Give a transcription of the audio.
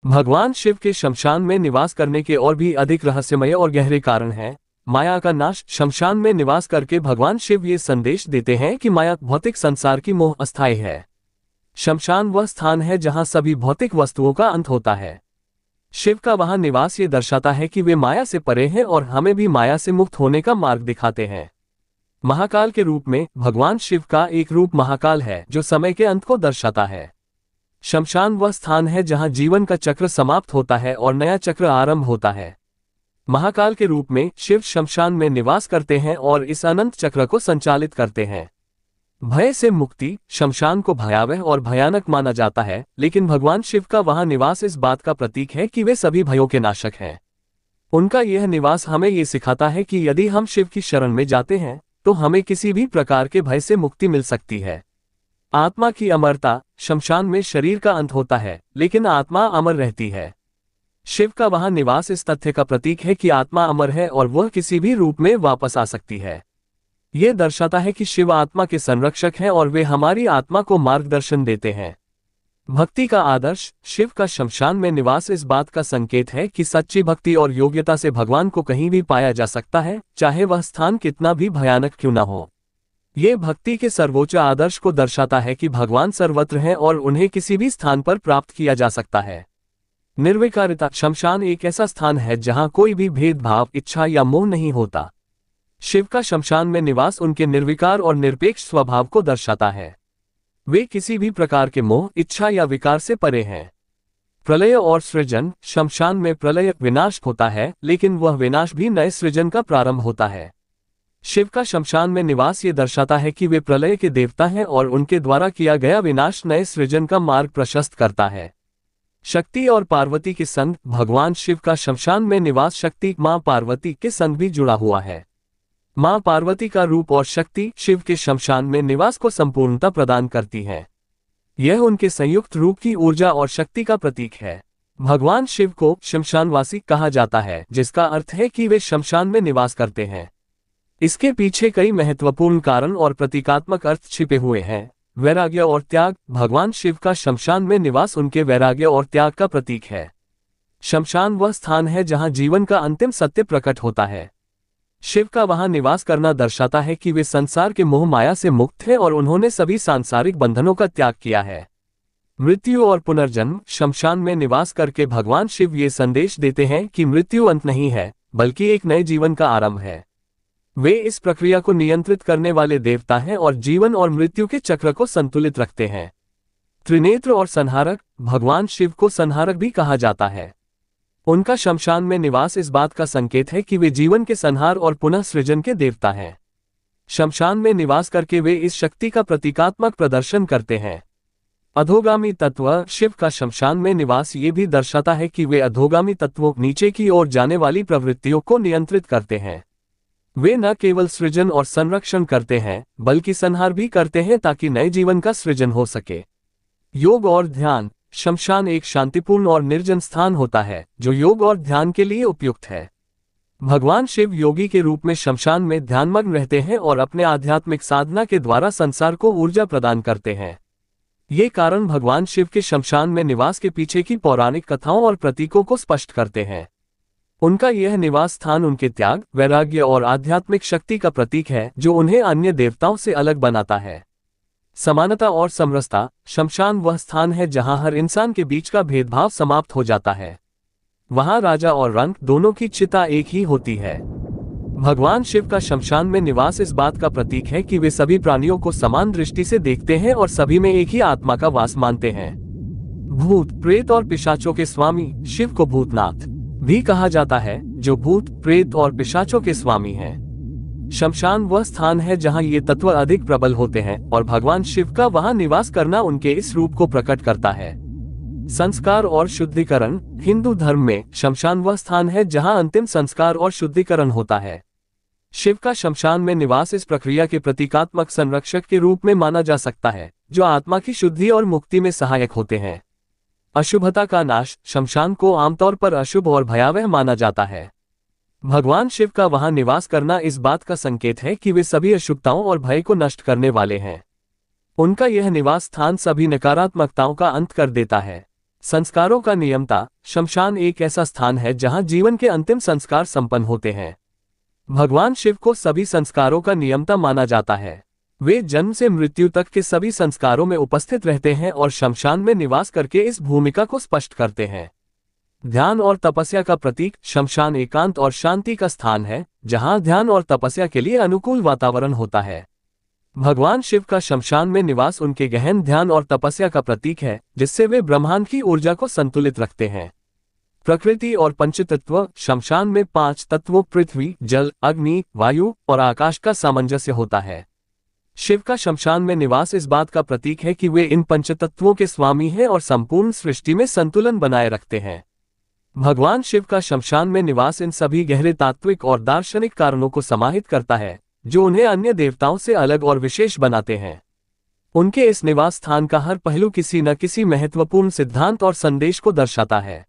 भगवान शिव के शमशान में निवास करने के और भी अधिक रहस्यमय और गहरे कारण हैं। माया का नाश। शमशान में निवास करके भगवान शिव ये संदेश देते हैं कि माया भौतिक संसार की मोह अस्थायी है। शमशान वह स्थान है जहां सभी भौतिक वस्तुओं का अंत होता है। शिव का वहां निवास ये दर्शाता है कि वे माया से परे हैं और हमें भी माया से मुक्त होने का मार्ग दिखाते हैं। महाकाल के रूप में भगवान शिव का एक रूप महाकाल है जो समय के अंत को दर्शाता है। शमशान वह स्थान है जहां जीवन का चक्र समाप्त होता है और नया चक्र आरंभ होता है। महाकाल के रूप में शिव शमशान में निवास करते हैं और इस अनंत चक्र को संचालित करते हैं। भय से मुक्ति। शमशान को भयावह और भयानक माना जाता है, लेकिन भगवान शिव का वहां निवास इस बात का प्रतीक है कि वे सभी भयों के नाशक हैं। उनका यह निवास हमें ये सिखाता है कि यदि हम शिव की शरण में जाते हैं तो हमें किसी भी प्रकार के भय से मुक्ति मिल सकती है। आत्मा की अमरता। शमशान में शरीर का अंत होता है, लेकिन आत्मा अमर रहती है। शिव का वहां निवास इस तथ्य का प्रतीक है कि आत्मा अमर है और वह किसी भी रूप में वापस आ सकती है। यह दर्शाता है कि शिव आत्मा के संरक्षक हैं और वे हमारी आत्मा को मार्गदर्शन देते हैं। भक्ति का आदर्श। शिव का शमशान में निवास इस बात का संकेत है कि सच्ची भक्ति और योग्यता से भगवान को कहीं भी पाया जा सकता है, चाहे वह स्थान कितना भी भयानक क्यों न हो। ये भक्ति के सर्वोच्च आदर्श को दर्शाता है कि भगवान सर्वत्र हैं और उन्हें किसी भी स्थान पर प्राप्त किया जा सकता है। निर्विकारिता। शमशान एक ऐसा स्थान है जहां कोई भी भेदभाव, इच्छा या मोह नहीं होता। शिव का शमशान में निवास उनके निर्विकार और निरपेक्ष स्वभाव को दर्शाता है। वे किसी भी प्रकार के मोह, इच्छा या विकार से परे हैं। प्रलय और सृजन। शमशान में प्रलय विनाश होता है, लेकिन वह विनाश भी नए सृजन का प्रारंभ होता है। शिव का शमशान में निवास ये दर्शाता है कि वे प्रलय के देवता हैं और उनके द्वारा किया गया विनाश नए सृजन का मार्ग प्रशस्त करता है। शक्ति और पार्वती के संग। भगवान शिव का शमशान में निवास शक्ति मां पार्वती के संग भी जुड़ा हुआ है। मां पार्वती का रूप और शक्ति शिव के शमशान में निवास को संपूर्णता प्रदान करती है। यह उनके संयुक्त रूप की ऊर्जा और शक्ति का प्रतीक है। भगवान शिव को शमशानवासी कहा जाता है, जिसका अर्थ है कि वे शमशान में निवास करते हैं। इसके पीछे कई महत्वपूर्ण कारण और प्रतीकात्मक अर्थ छिपे हुए हैं। वैराग्य और त्याग। भगवान शिव का शमशान में निवास उनके वैराग्य और त्याग का प्रतीक है। शमशान वह स्थान है जहां जीवन का अंतिम सत्य प्रकट होता है। शिव का वहां निवास करना दर्शाता है कि वे संसार के मोह माया से मुक्त हैं और उन्होंने सभी सांसारिक बंधनों का त्याग किया है। मृत्यु और पुनर्जन्म। शमशान में निवास करके भगवान शिव ये संदेश देते हैं कि मृत्यु अंत नहीं है, बल्कि एक नए जीवन का आरंभ है। वे इस प्रक्रिया को नियंत्रित करने वाले देवता हैं और जीवन और मृत्यु के चक्र को संतुलित रखते हैं। त्रिनेत्र और संहारक। भगवान शिव को संहारक भी कहा जाता है। उनका शमशान में निवास इस बात का संकेत है कि वे जीवन के संहार और पुनः सृजन के देवता हैं। शमशान में निवास करके वे इस शक्ति का प्रतीकात्मक प्रदर्शन करते हैं। अधोगामी तत्व। शिव का शमशान में निवास ये भी दर्शाता है कि वे अधोगामी तत्वों, नीचे की ओर जाने वाली प्रवृत्तियों को नियंत्रित करते हैं। वे न केवल सृजन और संरक्षण करते हैं, बल्कि संहार भी करते हैं ताकि नए जीवन का सृजन हो सके। योग और ध्यान। शमशान एक शांतिपूर्ण और निर्जन स्थान होता है जो योग और ध्यान के लिए उपयुक्त है। भगवान शिव योगी के रूप में शमशान में ध्यानमग्न रहते हैं और अपने आध्यात्मिक साधना के द्वारा संसार को ऊर्जा प्रदान करते हैं। ये कारण भगवान शिव के शमशान में निवास के पीछे की पौराणिक कथाओं और प्रतीकों को स्पष्ट करते हैं। उनका यह निवास स्थान उनके त्याग, वैराग्य और आध्यात्मिक शक्ति का प्रतीक है जो उन्हें अन्य देवताओं से अलग बनाता है। समानता और समरसता। शमशान वह स्थान है जहां हर इंसान के बीच का भेदभाव समाप्त हो जाता है। वहां राजा और रंक दोनों की चिता एक ही होती है। भगवान शिव का शमशान में निवास इस बात का प्रतीक है कि वे सभी प्राणियों को समान दृष्टि से देखते हैं और सभी में एक ही आत्मा का वास मानते हैं। भूत, प्रेत और पिशाचों के स्वामी। शिव को भूतनाथ भी कहा जाता है, जो भूत, प्रेत और पिशाचों के स्वामी हैं। शमशान वह स्थान है जहां ये तत्व अधिक प्रबल होते हैं और भगवान शिव का वहां निवास करना उनके इस रूप को प्रकट करता है। संस्कार और शुद्धिकरण। हिंदू धर्म में शमशान वह स्थान है जहां अंतिम संस्कार और शुद्धिकरण होता है। शिव का शमशान में निवास इस प्रक्रिया के प्रतीकात्मक संरक्षक के रूप में माना जा सकता है, जो आत्मा की शुद्धि और मुक्ति में सहायक होते हैं। अशुभता का नाश। शमशान को आमतौर पर अशुभ और भयावह माना जाता है। भगवान शिव का वहां निवास करना इस बात का संकेत है कि वे सभी अशुभताओं और भय को नष्ट करने वाले हैं। उनका यह निवास स्थान सभी नकारात्मकताओं का अंत कर देता है। संस्कारों का नियमता। शमशान एक ऐसा स्थान है जहां जीवन के अंतिम संस्कार संपन्न होते हैं। भगवान शिव को सभी संस्कारों का नियमता माना जाता है। वे जन्म से मृत्यु तक के सभी संस्कारों में उपस्थित रहते हैं और शमशान में निवास करके इस भूमिका को स्पष्ट करते हैं। ध्यान और तपस्या का प्रतीक। शमशान एकांत और शांति का स्थान है जहां ध्यान और तपस्या के लिए अनुकूल वातावरण होता है। भगवान शिव का शमशान में निवास उनके गहन ध्यान और तपस्या का प्रतीक है, जिससे वे ब्रह्मांड की ऊर्जा को संतुलित रखते हैं। प्रकृति और पंचतत्व। शमशान में 5 तत्वों पृथ्वी, जल, अग्नि, वायु और आकाश का सामंजस्य होता है। शिव का शमशान में निवास इस बात का प्रतीक है कि वे इन पंचतत्वों के स्वामी हैं और संपूर्ण सृष्टि में संतुलन बनाए रखते हैं। भगवान शिव का शमशान में निवास इन सभी गहरे तात्विक और दार्शनिक कारणों को समाहित करता है जो उन्हें अन्य देवताओं से अलग और विशेष बनाते हैं। उनके इस निवास स्थान का हर पहलू किसी न किसी महत्वपूर्ण सिद्धांत और संदेश को दर्शाता है।